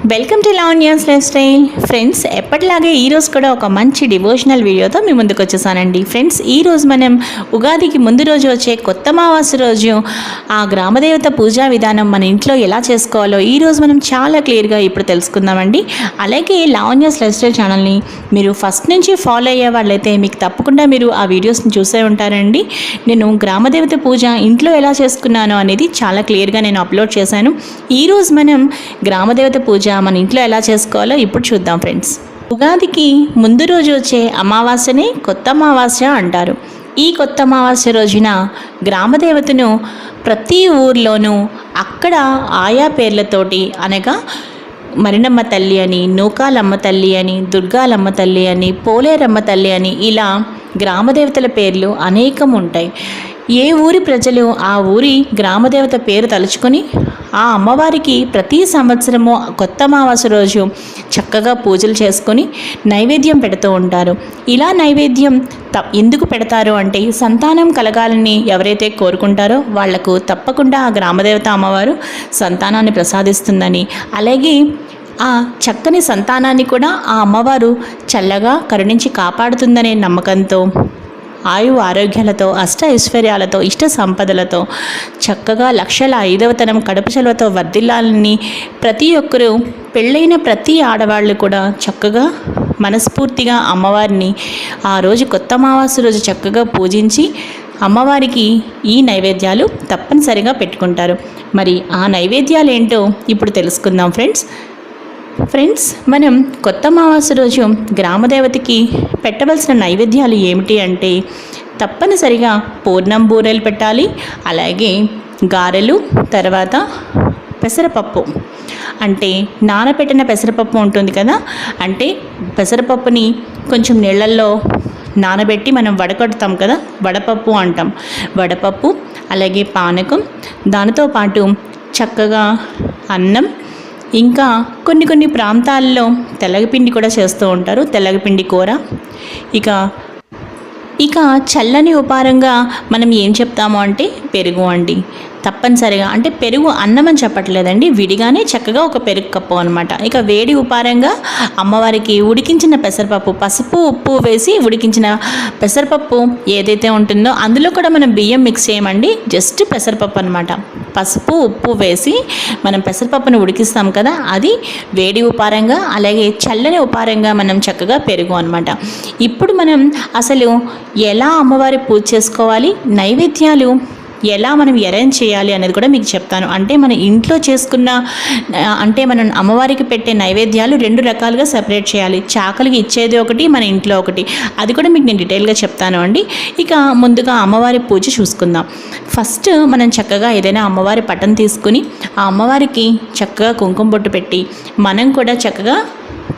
Welcome to Lavanya's life style. Friends, ఎప్పటిలాగే ఈరోజు కూడా ఒక మంచి డివోషనల్ వీడియోతో మీ ముందుకు వచ్చేసానండి. ఫ్రెండ్స్, ఈరోజు మనం ఉగాదికి ముందు రోజు వచ్చే కొత్త అమావాస్య రోజు ఆ గ్రామదేవత పూజా విధానం మన ఇంట్లో ఎలా చేసుకోవాలో ఈరోజు మనం చాలా క్లియర్గా ఇప్పుడు తెలుసుకుందామండి. అలాగే లావణ్యాస్ లైఫ్ స్టైల్ ఛానల్ని మీరు ఫస్ట్ నుంచి ఫాలో అయ్యే వాళ్ళైతే మీకు తప్పకుండా మీరు ఆ వీడియోస్ని చూసే ఉంటారండి. నేను గ్రామదేవత పూజ ఇంట్లో ఎలా చేసుకున్నాను అనేది చాలా క్లియర్గా నేను అప్లోడ్ చేశాను. ఈరోజు మనం గ్రామదేవత పూజ మన ఇంట్లో ఎలా చేసుకోవాలో ఇప్పుడు చూద్దాం. ఫ్రెండ్స్, ఉగాదికి ముందు రోజు వచ్చే అమావాస్యని కొత్త అమావాస్య అంటారు. ఈ కొత్త అమావాస్య రోజున గ్రామదేవతను ప్రతి ఊర్లోనూ అక్కడ ఆయా పేర్లతోటి, అనగా మరినమ్మ తల్లి అని, నూకాలమ్మ తల్లి అని, దుర్గాలమ్మ తల్లి అని, పోలేరమ్మ తల్లి అని, ఇలా గ్రామదేవతల పేర్లు అనేకం ఉంటాయి. ఏ ఊరి ప్రజలు ఆ ఊరి గ్రామదేవత పేరు తలుచుకొని ఆ అమ్మవారికి ప్రతి సంవత్సరము కొత్త అమావాస్య రోజు చక్కగా పూజలు చేసుకొని నైవేద్యం పెడుతూ ఉంటారు. ఇలా నైవేద్యం ఎందుకు పెడతారు అంటే, సంతానం కలగాలని ఎవరైతే కోరుకుంటారో వాళ్లకు తప్పకుండా ఆ గ్రామదేవత అమ్మవారు సంతానాన్ని ప్రసాదిస్తుందని, అలాగే ఆ చక్కని సంతానాన్ని కూడా ఆ అమ్మవారు చల్లగా కరుణించి కాపాడుతుందనే నమ్మకంతో, ఆయు ఆరోగ్యాలతో, అష్ట ఐశ్వర్యాలతో, ఇష్ట సంపదలతో చక్కగా లక్షల ఐదవతనం కడుపు చలువతో వర్ధిల్లాలని ప్రతి ఒక్కరూ, పెళ్ళైన ప్రతి ఆడవాళ్ళు కూడా చక్కగా మనస్ఫూర్తిగా అమ్మవారిని ఆ రోజు కొత్త అమావాస్య రోజు చక్కగా పూజించి అమ్మవారికి ఈ నైవేద్యాలు తప్పనిసరిగా పెట్టుకుంటారు. మరి ఆ నైవేద్యాలు ఏంటో ఇప్పుడు తెలుసుకుందాం. ఫ్రెండ్స్, మనం కొత్త అమావాస్య రోజు గ్రామదేవతకి పెట్టవలసిన నైవేద్యాలు ఏమిటి అంటే, తప్పనిసరిగా పూర్ణం బూరెలు పెట్టాలి, అలాగే గారెలు, తర్వాత పెసరపప్పు, అంటే నానబెట్టిన పెసరపప్పు ఉంటుంది కదా, అంటే పెసరపప్పుని కొంచెం నీళ్ళల్లో నానబెట్టి మనం వడకడతాం కదా, వడపప్పు అంటాం. వడపప్పు, అలాగే పానకం, దానితో పాటు చక్కగా అన్నం, ఇంకా కొన్ని ప్రాంతాల్లో తెల్లగపిండి కూడా చేస్తూ ఉంటారు, తెల్లగపిండి కూర. ఇక చల్లని ఉపారంగా మనం ఏం చెప్తాము అంటే పెరుగు అండి. తప్పనిసరిగా, అంటే పెరుగు అన్నం అని చెప్పట్లేదండి, విడిగానే చక్కగా ఒక పెరుగు కప్పు అనమాట. ఇక వేడి ఉపారంగా అమ్మవారికి ఉడికించిన పెసరపప్పు, పసుపు ఉప్పు వేసి ఉడికించిన పెసరపప్పు ఏదైతే ఉంటుందో అందులో కూడా మనం బియ్యం మిక్స్ చేయమండి, జస్ట్ పెసరపప్పు అనమాట. పసుపు ఉప్పు వేసి మనం పెసరపప్పును ఉడికిస్తాం కదా, అది వేడి ఉపారంగా, అలాగే చల్లని ఉపారంగా మనం చక్కగా పెరుగు అనమాట. ఇప్పుడు మనం అసలు ఎలా అమ్మవారి పూజ చేసుకోవాలి, నైవేద్యాలు ఎలా మనం అరేంజ్ చేయాలి అనేది కూడా మీకు చెప్తాను. అంటే మన ఇంట్లో చేసుకున్న, అంటే మనం అమ్మవారికి పెట్టే నైవేద్యాలు రెండు రకాలుగా సెపరేట్ చేయాలి. చాకలికి ఇచ్చేది ఒకటి, మన ఇంట్లో ఒకటి, అది కూడా మీకు నేను డీటెయిల్గా చెప్తాను అండి. ఇక ముందుగా అమ్మవారి పూజ చూసుకుందాం. ఫస్ట్ మనం చక్కగా ఏదైనా అమ్మవారి పటం తీసుకుని ఆ అమ్మవారికి చక్కగా కుంకుమ బొట్టు పెట్టి, మనం కూడా చక్కగా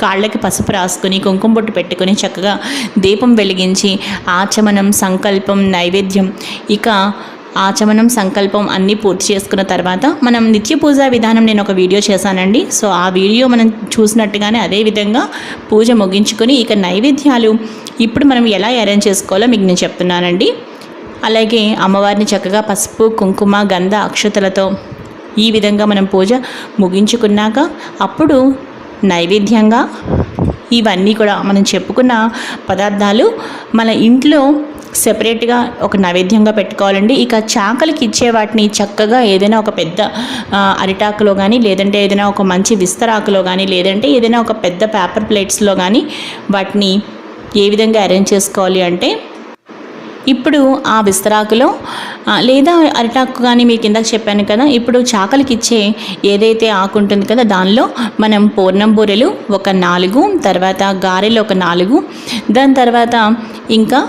కాళ్ళకి పసుపు రాసుకుని కుంకుమ బొట్టు పెట్టుకుని చక్కగా దీపం వెలిగించి ఆచమనం, సంకల్పం, నైవేద్యం, ఇక ఆచమనం, సంకల్పం అన్నీ పూర్తి చేసుకున్న తర్వాత మనం నిత్య పూజా విధానం నేను ఒక వీడియో చేశానండి. సో ఆ వీడియో మనం చూసినట్టుగానే అదే విధంగా పూజ ముగించుకొని ఇక నైవేద్యాలు ఇప్పుడు మనం ఎలా అరేంజ్ చేసుకోవాలో మీకు నేను చెప్తున్నానండి. అలాగే అమ్మవారిని చక్కగా పసుపు, కుంకుమ, గంధ, అక్షతలతో ఈ విధంగా మనం పూజ ముగించుకున్నాక అప్పుడు నైవేద్యంగా ఇవన్నీ కూడా మనం చెప్పుకున్న పదార్థాలు మన ఇంట్లో సెపరేట్గా ఒక నైవేద్యంగా పెట్టుకోవాలండి. ఇక చాకలికి ఇచ్చే వాటిని చక్కగా ఏదైనా ఒక పెద్ద అరిటాకులో కానీ, లేదంటే ఏదైనా ఒక మంచి విస్తరాకులో కానీ, లేదంటే ఏదైనా ఒక పెద్ద పేపర్ ప్లేట్స్లో కానీ వాటిని ఏ విధంగా అరేంజ్ చేసుకోవాలి అంటే, ఇప్పుడు ఆ విస్తరాకులో లేదా అరిటాకు కానీ మీకు ఇందాక చెప్పాను కదా, ఇప్పుడు చాకలికి ఇచ్చే ఏదైతే ఆకు ఉంటుంది కదా దానిలో మనం పూర్ణం బూరెలు ఒక 4, తర్వాత గారెలు ఒక 4, దాని తర్వాత ఇంకా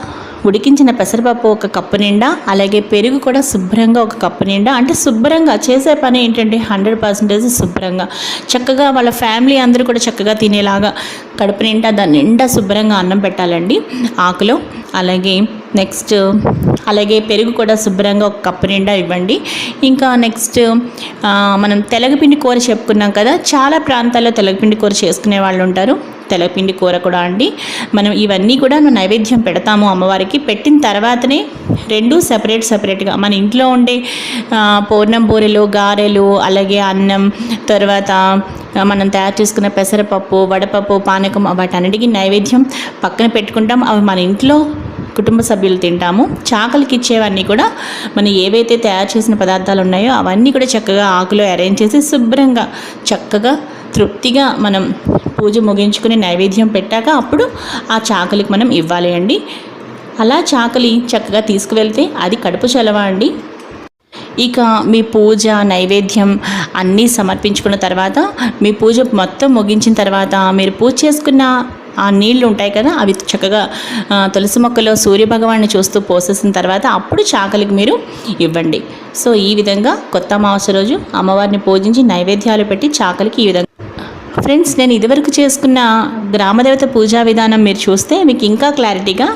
ఉడికించిన పెసరపప్పు ఒక కప్పు నిండా, అలాగే పెరుగు కూడా శుభ్రంగా ఒక కప్పు నిండా. అంటే శుభ్రంగా చేసే పని ఏంటంటే 100% శుభ్రంగా చక్కగా వాళ్ళ ఫ్యామిలీ అందరూ కూడా చక్కగా తినేలాగా కడుపు నిండా దాని నిండా శుభ్రంగా అన్నం పెట్టాలండి ఆకులో. అలాగే నెక్స్ట్ అలాగే పెరుగు కూడా శుభ్రంగా ఒక కప్పు నిండా ఇవ్వండి. ఇంకా నెక్స్ట్ మనం తెలగపిండి కూర చెప్పుకున్నాం కదా, చాలా ప్రాంతాల్లో తెలగపిండి కూర చేసుకునే వాళ్ళు ఉంటారు. తెలగపిండి కూర కూడా అండి మనం ఇవన్నీ కూడా నైవేద్యం పెడతాము అమ్మవారికి. పెట్టిన తర్వాతనే రెండు సపరేట్గా మన ఇంట్లో ఉండే పూర్ణం బూరెలు, గారెలు, అలాగే అన్నం, తర్వాత మనం తయారు చేసుకున్న పెసరపప్పు, వడపప్పు, పానకం వాటన్నిటికీ నైవేద్యం పక్కన పెట్టుకుంటాం. అవి మన ఇంట్లో కుటుంబ సభ్యులు తింటాము. చాకలికి ఇచ్చేవన్నీ కూడా మనం ఏవైతే తయారు చేసిన పదార్థాలు ఉన్నాయో అవన్నీ కూడా చక్కగా ఆకులో అరేంజ్ చేసి శుభ్రంగా చక్కగా తృప్తిగా మనం పూజ ముగించుకుని నైవేద్యం పెట్టాక అప్పుడు ఆ చాకలికి మనం ఇవ్వాలి అండి. అలా చాకలి చక్కగా తీసుకువెళ్తే అది కడుపు చలవ అండి. ఇక మీ పూజ నైవేద్యం అన్నీ సమర్పించుకున్న తర్వాత మీ పూజ మొత్తం ముగించిన తర్వాత మీరు పూజ చేసుకున్న ఆ నీళ్లు ఉంటాయి కదా, అవి చక్కగా తులసి మొక్కలో సూర్యభగవాన్ని చూస్తూ పోసేసిన తర్వాత అప్పుడు చాకలికి మీరు ఇవ్వండి. సో ఈ విధంగా కొత్త అమావాస్య రోజు అమ్మవారిని పూజించి నైవేద్యాలు పెట్టి చాకలికి ఈ విధంగా. ఫ్రెండ్స్, నేను ఇదివరకు చేసుకున్న గ్రామదేవత పూజా విధానం మీరు చూస్తే మీకు ఇంకా క్లారిటీగా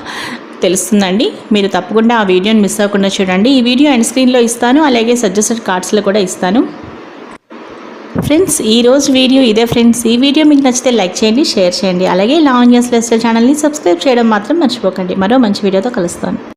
తెలుస్తుందండి. మీరు తప్పకుండా ఆ వీడియోని మిస్ అవ్వకుండా చూడండి. ఈ వీడియో ఎండ్ స్క్రీన్లో ఇస్తాను, అలాగే సజెస్టెడ్ కార్డ్స్లో కూడా ఇస్తాను. ఫ్రెండ్స్, ఈరోజు వీడియో ఇదే ఫ్రెండ్స్. ఈ వీడియో మీకు నచ్చితే లైక్ చేయండి, షేర్ చేయండి, అలాగే లావణ్యాస్ లైఫ్ స్టైల్ ఛానల్ని సబ్స్క్రైబ్ చేయడం మాత్రం మర్చిపోకండి. మరో మంచి వీడియోతో కలుస్తాను.